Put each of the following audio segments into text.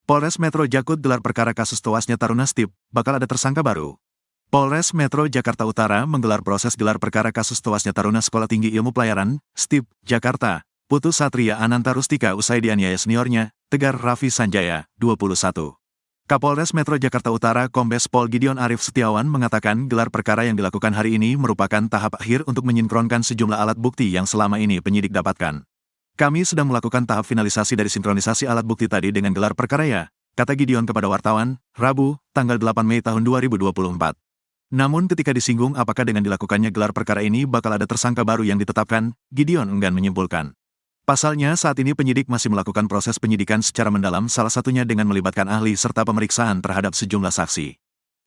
Polres Metro Jakut gelar perkara kasus tewasnya taruna STIP, bakal ada tersangka baru. Polres Metro Jakarta Utara menggelar proses gelar perkara kasus tewasnya taruna Sekolah Tinggi Ilmu Pelayaran, STIP, Jakarta, Putu Satria Ananta Rustika usai dianiaya seniornya, Tegar Raffi Sanjaya, 21. Kapolres Metro Jakarta Utara Kombes Pol Gideon Arif Setiawan mengatakan gelar perkara yang dilakukan hari ini merupakan tahap akhir untuk menyinkronkan sejumlah alat bukti yang selama ini penyidik dapatkan. Kami sedang melakukan tahap finalisasi dari sinkronisasi alat bukti tadi dengan gelar perkara ya, kata Gideon kepada wartawan, Rabu, tanggal 8 Mei tahun 2024. Namun ketika disinggung apakah dengan dilakukannya gelar perkara ini bakal ada tersangka baru yang ditetapkan, Gideon enggan menyimpulkan. Pasalnya saat ini penyidik masih melakukan proses penyidikan secara mendalam salah satunya dengan melibatkan ahli serta pemeriksaan terhadap sejumlah saksi.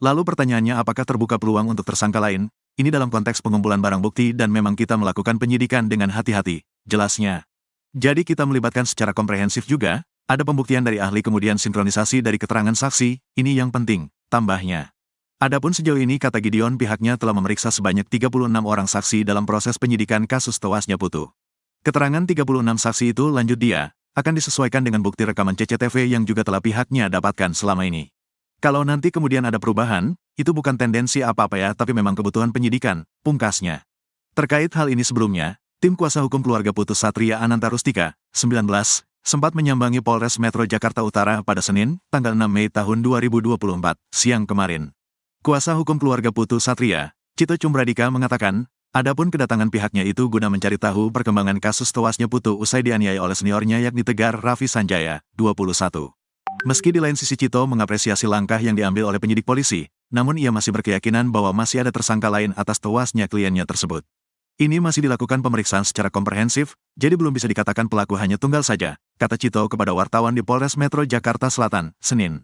Lalu pertanyaannya apakah terbuka peluang untuk tersangka lain? Ini dalam konteks pengumpulan barang bukti dan memang kita melakukan penyidikan dengan hati-hati, jelasnya. Jadi kita melibatkan secara komprehensif juga, ada pembuktian dari ahli kemudian sinkronisasi dari keterangan saksi, ini yang penting, tambahnya. Adapun sejauh ini kata Gideon pihaknya telah memeriksa sebanyak 36 orang saksi dalam proses penyidikan kasus tewasnya Putu. Keterangan 36 saksi itu lanjut dia, akan disesuaikan dengan bukti rekaman CCTV yang juga telah pihaknya dapatkan selama ini. Kalau nanti kemudian ada perubahan, itu bukan tendensi apa-apa ya tapi memang kebutuhan penyidikan, pungkasnya. Terkait hal ini sebelumnya, tim kuasa hukum keluarga Putu Satria Ananta Rustika, 19, sempat menyambangi Polres Metro Jakarta Utara pada Senin, tanggal 6 Mei tahun 2024, siang kemarin. Kuasa hukum keluarga Putu Satria, Cito Cumbradika mengatakan, adapun kedatangan pihaknya itu guna mencari tahu perkembangan kasus tewasnya Putu usai dianiaya oleh seniornya yakni Tegar Raffi Sanjaya, 21. Meski di lain sisi Cito mengapresiasi langkah yang diambil oleh penyidik polisi, namun ia masih berkeyakinan bahwa masih ada tersangka lain atas tewasnya kliennya tersebut. Ini masih dilakukan pemeriksaan secara komprehensif, jadi belum bisa dikatakan pelaku hanya tunggal saja, kata Cito kepada wartawan di Polres Metro Jakarta Selatan, Senin.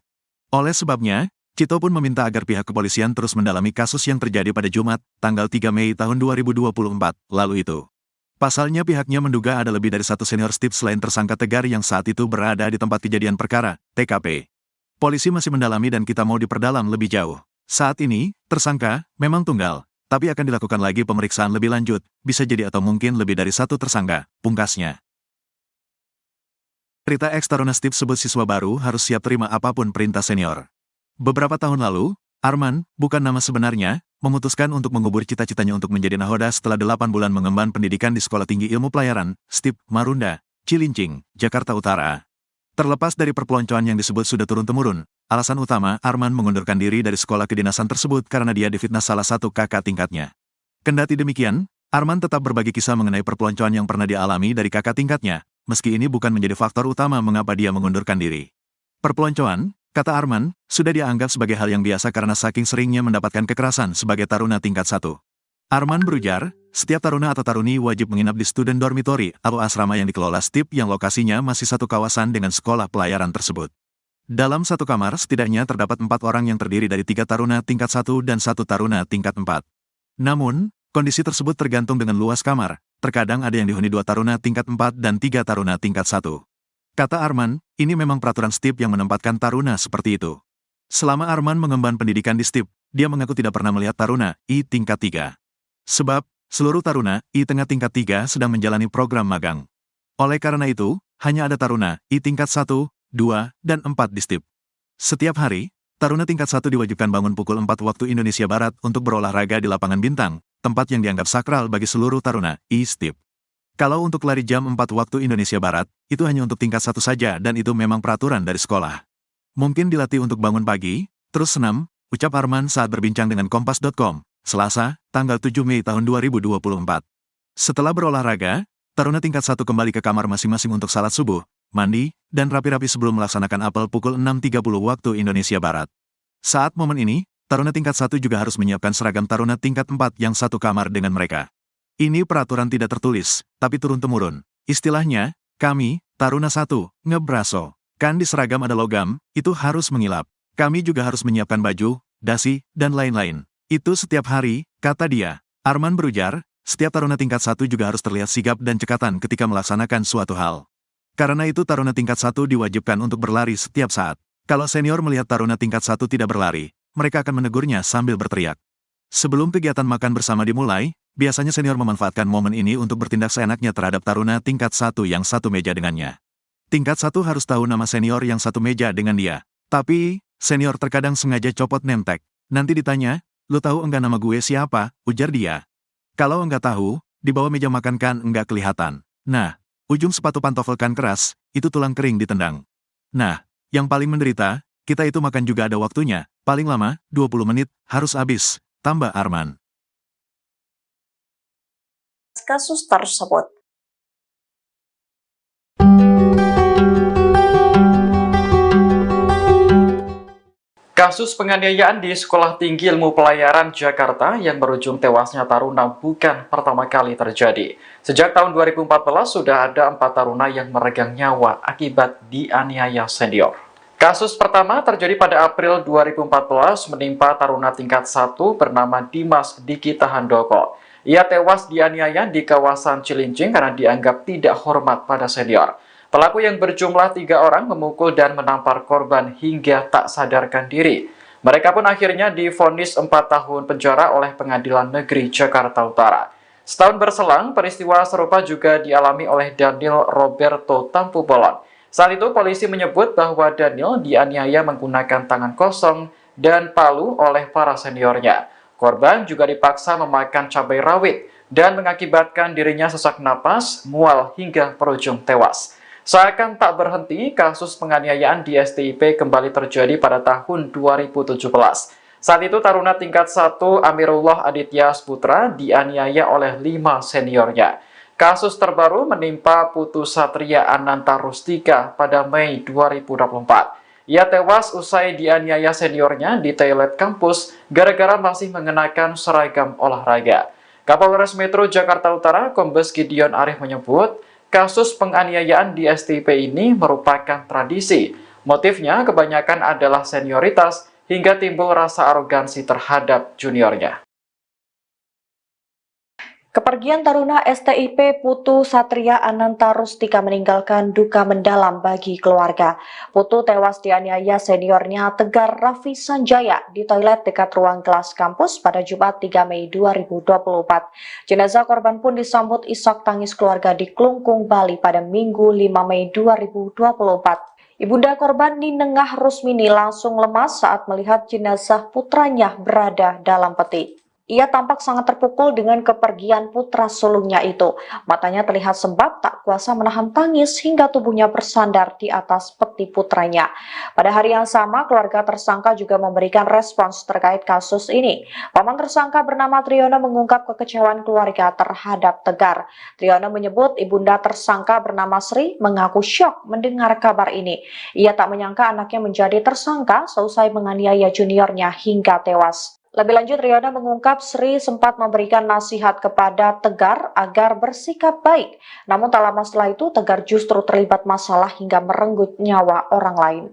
Oleh sebabnya, Cito pun meminta agar pihak kepolisian terus mendalami kasus yang terjadi pada Jumat, tanggal 3 Mei tahun 2024, lalu itu. Pasalnya pihaknya menduga ada lebih dari satu senior STIP selain tersangka Tegar yang saat itu berada di tempat kejadian perkara, TKP. Polisi masih mendalami dan kita mau diperdalam lebih jauh. Saat ini, tersangka memang tunggal, tapi akan dilakukan lagi pemeriksaan lebih lanjut, bisa jadi atau mungkin lebih dari satu tersangka, pungkasnya. Cerita ex-taruna STIP sebut siswa baru harus siap terima apapun perintah senior. Beberapa tahun lalu, Arman, bukan nama sebenarnya, memutuskan untuk mengubur cita-citanya untuk menjadi nahoda setelah 8 bulan mengemban pendidikan di Sekolah Tinggi Ilmu Pelayaran, STIP, Marunda, Cilincing, Jakarta Utara. Terlepas dari perpeloncoan yang disebut sudah turun-temurun, alasan utama Arman mengundurkan diri dari sekolah kedinasan tersebut karena dia difitnah salah satu kakak tingkatnya. Kendati demikian, Arman tetap berbagi kisah mengenai perpeloncoan yang pernah dialami dari kakak tingkatnya, meski ini bukan menjadi faktor utama mengapa dia mengundurkan diri. Perpeloncoan, kata Arman, sudah dianggap sebagai hal yang biasa karena saking seringnya mendapatkan kekerasan sebagai taruna tingkat 1. Arman berujar, setiap taruna atau taruni wajib menginap di student dormitory atau asrama yang dikelola STIP yang lokasinya masih satu kawasan dengan sekolah pelayaran tersebut. Dalam satu kamar setidaknya terdapat 4 orang yang terdiri dari 3 taruna tingkat 1 dan 1 taruna tingkat 4. Namun, kondisi tersebut tergantung dengan luas kamar, terkadang ada yang dihuni 2 taruna tingkat 4 dan 3 taruna tingkat 1. Kata Arman, ini memang peraturan STIP yang menempatkan taruna seperti itu. Selama Arman mengemban pendidikan di STIP, dia mengaku tidak pernah melihat taruna I tingkat 3. Sebab, seluruh taruna I tengah tingkat 3 sedang menjalani program magang. Oleh karena itu, hanya ada taruna I tingkat 1, 2, dan 4 di STIP. Setiap hari, taruna tingkat 1 diwajibkan bangun pukul 4 waktu Indonesia Barat untuk berolahraga di lapangan bintang, tempat yang dianggap sakral bagi seluruh taruna I STIP. Kalau untuk lari jam 4 waktu Indonesia Barat, itu hanya untuk tingkat 1 saja dan itu memang peraturan dari sekolah. Mungkin dilatih untuk bangun pagi, terus senam, ucap Arman saat berbincang dengan Kompas.com, Selasa, tanggal 7 Mei tahun 2024. Setelah berolahraga, taruna tingkat 1 kembali ke kamar masing-masing untuk salat subuh, mandi, dan rapi-rapi sebelum melaksanakan apel pukul 6.30 waktu Indonesia Barat. Saat momen ini, taruna tingkat 1 juga harus menyiapkan seragam taruna tingkat 4 yang satu kamar dengan mereka. Ini peraturan tidak tertulis, tapi turun-temurun. Istilahnya, kami, taruna 1, ngebraso. Kan di seragam ada logam, itu harus mengilap. Kami juga harus menyiapkan baju, dasi, dan lain-lain. Itu setiap hari, kata dia. Arman berujar, setiap taruna tingkat 1 juga harus terlihat sigap dan cekatan ketika melaksanakan suatu hal. Karena itu taruna tingkat 1 diwajibkan untuk berlari setiap saat. Kalau senior melihat taruna tingkat 1 tidak berlari, mereka akan menegurnya sambil berteriak. Sebelum kegiatan makan bersama dimulai, biasanya senior memanfaatkan momen ini untuk bertindak seenaknya terhadap taruna tingkat 1 yang satu meja dengannya. Tingkat 1 harus tahu nama senior yang satu meja dengan dia. Tapi, senior terkadang sengaja copot nemtek. Nanti ditanya, "Lu tahu enggak nama gue siapa?" Ujar dia. Kalau enggak tahu, di bawah meja makan kan enggak kelihatan. Nah, ujung sepatu pantofel kan keras, itu tulang kering ditendang. Nah, yang paling menderita, kita itu makan juga ada waktunya, paling lama, 20 menit, harus habis, tambah Arman. Kasus tersebut. Kasus penganiayaan di Sekolah Tinggi Ilmu Pelayaran Jakarta yang berujung tewasnya taruna bukan pertama kali terjadi. Sejak tahun 2014 sudah ada 4 taruna yang meregang nyawa akibat dianiaya senior. Kasus pertama terjadi pada April 2014 menimpa taruna tingkat 1 bernama Dimas Diki Tahandoko. Ia tewas dianiaya di kawasan Cilincing karena dianggap tidak hormat pada senior. Pelaku yang berjumlah 3 orang memukul dan menampar korban hingga tak sadarkan diri. Mereka pun akhirnya divonis 4 tahun penjara oleh Pengadilan Negeri Jakarta Utara. Setahun berselang, peristiwa serupa juga dialami oleh Daniel Roberto Tampubolon. Saat itu polisi menyebut bahwa Daniel dianiaya menggunakan tangan kosong dan palu oleh para seniornya. Korban juga dipaksa memakan cabai rawit dan mengakibatkan dirinya sesak napas, mual hingga berujung tewas. Seakan tak berhenti, kasus penganiayaan di STIP kembali terjadi pada tahun 2017. Saat itu taruna tingkat 1 Amirullah Aditya Sputra dianiaya oleh 5 seniornya. Kasus terbaru menimpa Putu Satria Ananta Rustika pada Mei 2024. Ia tewas usai dianiaya seniornya di toilet kampus gara-gara masih mengenakan seragam olahraga. Kapolres Metro Jakarta Utara Kombes Gideon Arif menyebut, kasus penganiayaan di STIP ini merupakan tradisi. Motifnya kebanyakan adalah senioritas hingga timbul rasa arogansi terhadap juniornya. Kepergian taruna STIP Putu Satria Ananta Rustika meninggalkan duka mendalam bagi keluarga. Putu tewas dianiaya seniornya Tegar Raffi Sanjaya di toilet dekat ruang kelas kampus pada Jumat 3 Mei 2024. Jenazah korban pun disambut isak tangis keluarga di Klungkung, Bali pada Minggu 5 Mei 2024. Ibunda korban Ninengah Rusmini langsung lemas saat melihat jenazah putranya berada dalam peti. Ia tampak sangat terpukul dengan kepergian putra sulungnya itu. Matanya terlihat sembab, tak kuasa menahan tangis hingga tubuhnya bersandar di atas peti putranya. Pada hari yang sama, keluarga tersangka juga memberikan respons terkait kasus ini. Paman tersangka bernama Triyono mengungkap kekecewaan keluarga terhadap Tegar. Triyono menyebut ibunda tersangka bernama Sri mengaku syok mendengar kabar ini. Ia tak menyangka anaknya menjadi tersangka seusai menganiaya juniornya hingga tewas. Lebih lanjut, Triyono mengungkap Sri sempat memberikan nasihat kepada Tegar agar bersikap baik. Namun tak lama setelah itu, Tegar justru terlibat masalah hingga merenggut nyawa orang lain.